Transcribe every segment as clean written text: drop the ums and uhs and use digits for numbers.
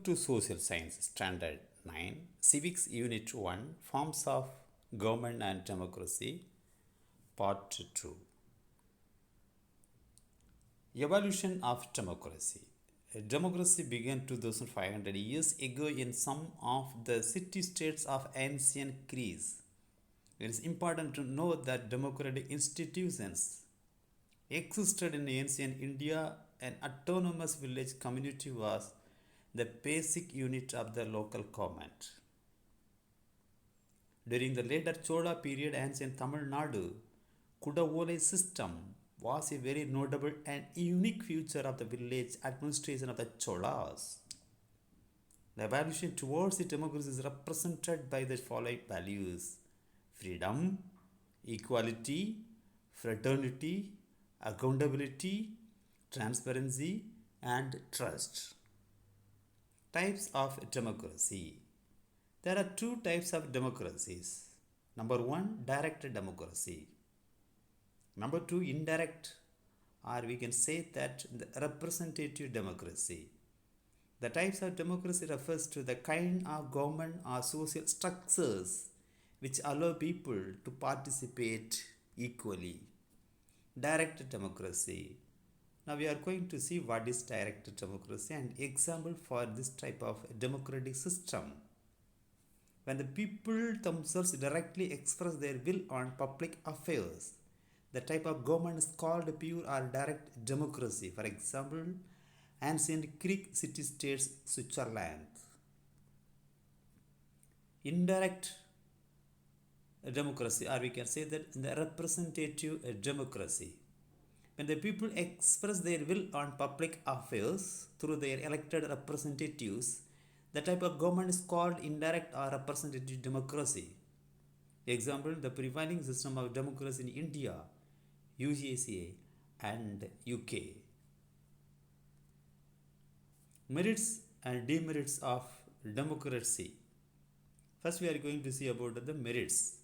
to Social Science Standard 9, Civics Unit 1, Forms of Government and Democracy, Part 2. Evolution of Democracy. Democracy began 2500 years ago in some of the city-states of ancient Greece. It is important to note that democratic institutions existed in ancient India. An autonomous village community was the basic unit of the local government. During the later Chola period, ancient Tamil Nadu, Kudavolai system was a very notable and unique feature of the village administration of the Cholas. The evolution towards the democracy is represented by the following values: freedom, equality, fraternity, accountability, transparency, and trust. Types of democracy. There are two types of democracies. Number one, direct democracy. Number two, indirect, or we can say that the representative democracy. The types of democracy refers to the kind of government or social structures which allow people to participate equally. Direct democracy. Now we are going to see what is direct democracy and example for this type of democratic system. When the people themselves directly express their will on public affairs, the type of government is called pure or direct democracy. For example, ancient Greek city-states Switzerland. Indirect democracy, or we can say that the representative democracy. When the people express their will on public affairs through their elected representatives, the type of government is called indirect or representative democracy. Example, the prevailing system of democracy in India, USA, and UK. Merits and demerits of democracy. First, we are going to see about the merits.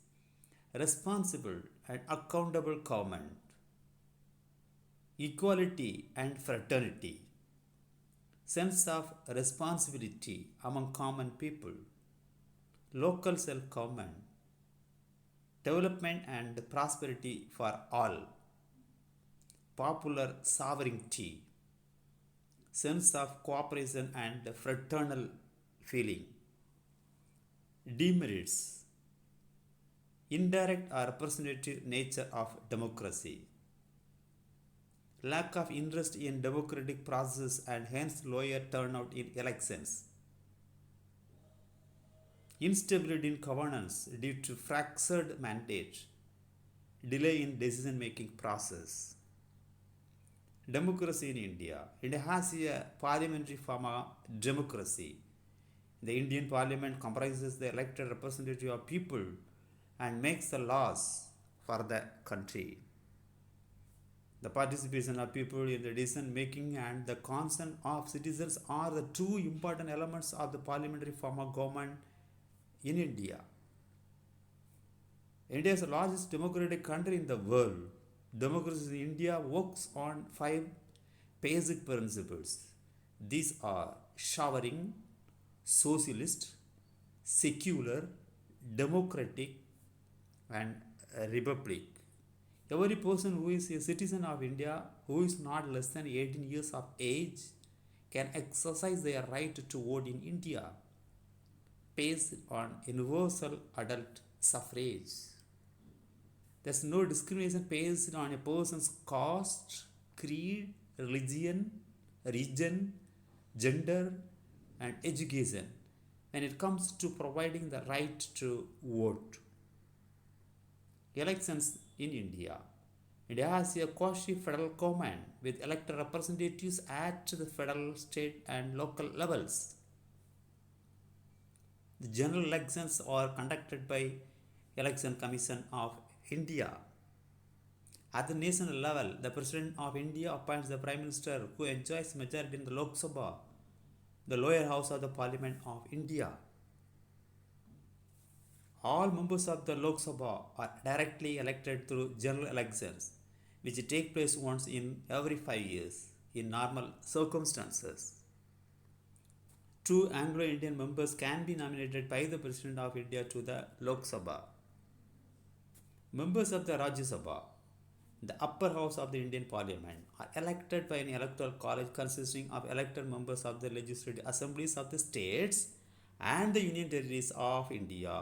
Responsible and accountable government, equality and fraternity, sense of responsibility among common people, local self-government, development and prosperity for all, popular sovereignty, sense of cooperation and fraternal feeling. Demerits: indirect or representative nature of democracy, lack of interest in democratic process and hence lower turnout in elections, instability in governance due to fractured mandate, delay in decision making process. Democracy in India. India has a parliamentary form of democracy. The Indian parliament comprises the elected representative of people and makes the laws for the country. The participation of people in the decision making and the consent of citizens are the two important elements of the parliamentary form of government in India. India is the largest democratic country in the world. Democracy in India works on 5 basic principles. These are sovereign, socialist, secular, democratic, and republic. Every person who is a citizen of India who is not less than 18 years of age can exercise their right to vote in India based on universal adult suffrage. There's no discrimination based on a person's caste, creed, religion, region, gender, and education when it comes to providing the right to vote. Elections in India. India has a quasi-federal government with elected representatives at the federal, state, and local levels. The general elections are conducted by Election Commission of India. At the national level, the President of India appoints the Prime Minister who enjoys majority in the Lok Sabha, the lower house of the Parliament of India. All members of the Lok Sabha are directly elected through general elections, which take place once in every 5 years in normal circumstances. Two Anglo-Indian members can be nominated by the President of India to the Lok Sabha. Members of the Rajya Sabha, the upper house of the Indian Parliament, are elected by an electoral college consisting of elected members of the legislative assemblies of the states and the Union Territories of India.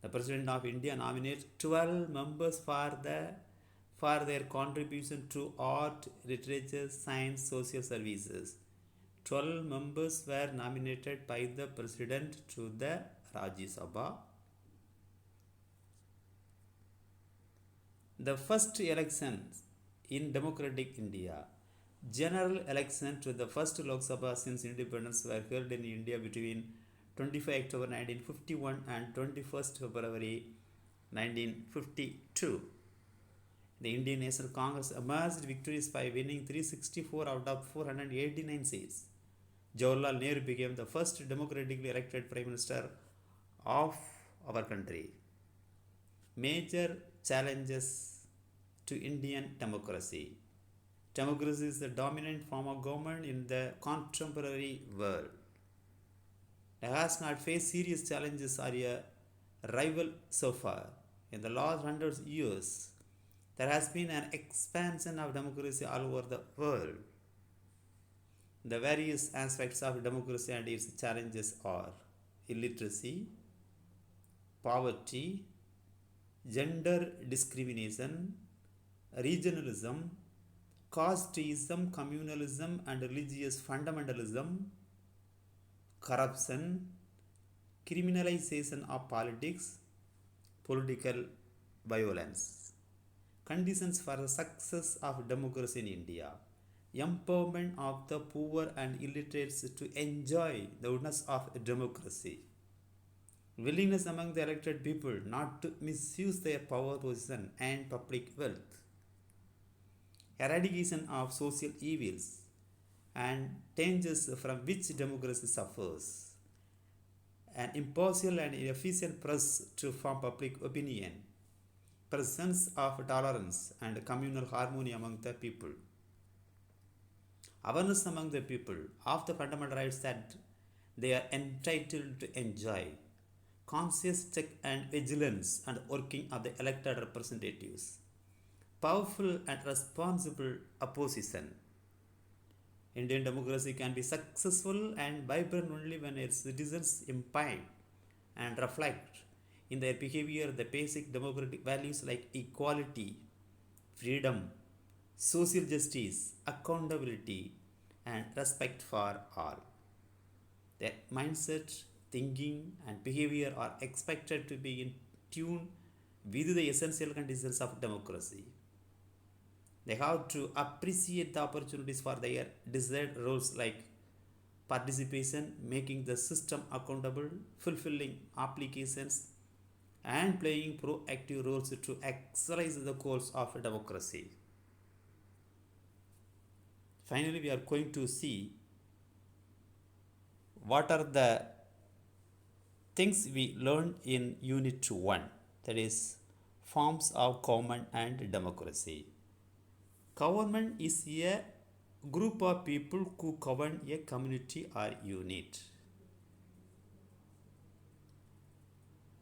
The President of India nominates 12 members for their contribution to art, literature, science, social services. 12 members were nominated by the President to the Rajya Sabha. The first elections in democratic India, general elections to the first Lok Sabha since independence, were held in India between 25 October 1951 and 21st February 1952. The Indian National Congress emerged victorious by winning 364 out of 489 seats. Jawaharlal Nehru became the first democratically elected Prime Minister of our country. Major challenges to Indian democracy. Democracy is the dominant form of government in the contemporary world. It has not faced serious challenges or a rival so far. In the last 100 years, there has been an expansion of democracy all over the world. The various aspects of democracy and its challenges are illiteracy, poverty, gender discrimination, regionalism, casteism, communalism and religious fundamentalism, corruption, criminalization of politics, political violence. Conditions for the success of democracy in India. Empowerment of the poor and illiterates to enjoy the goodness of democracy. Willingness among the elected people not to misuse their power position and public wealth. Eradication of social evils and dangers from which democracy suffers. An impartial and efficient press to form public opinion. Presence of tolerance and communal harmony among the people. Awareness among the people of the fundamental rights that they are entitled to enjoy. Conscious check and vigilance and working of the elected representatives. Powerful and responsible opposition. Indian democracy can be successful and vibrant only when its citizens imbibe and reflect in their behavior the basic democratic values like equality, freedom, social justice, accountability, and respect for all. Their mindset, thinking, and behavior are expected to be in tune with the essential conditions of democracy. They have to appreciate the opportunities for their desired roles like participation, making the system accountable, fulfilling applications, and playing proactive roles to actualize the goals of democracy. Finally, we are going to see what are the things we learned in Unit 1, that is, forms of government and democracy. Government is a group of people who govern a community or unit.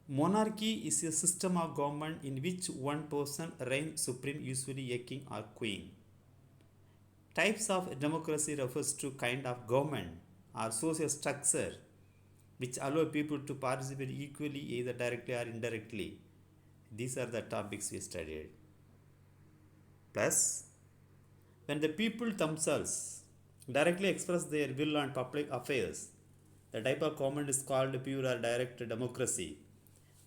Monarchy is a system of government in which one person reigns supreme, usually a king or queen. Types of democracy refers to kind of government or social structure which allow people to participate equally either directly or indirectly. These are the topics we studied. Plus, when the people themselves directly express their will on public affairs, the type of government is called pure or direct democracy.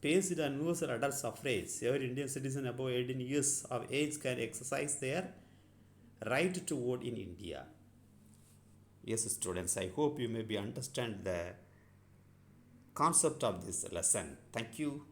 Based on universal adult suffrage, every Indian citizen above 18 years of age can exercise their right to vote in India. Yes, students, I hope you maybe understand the concept of this lesson. Thank you.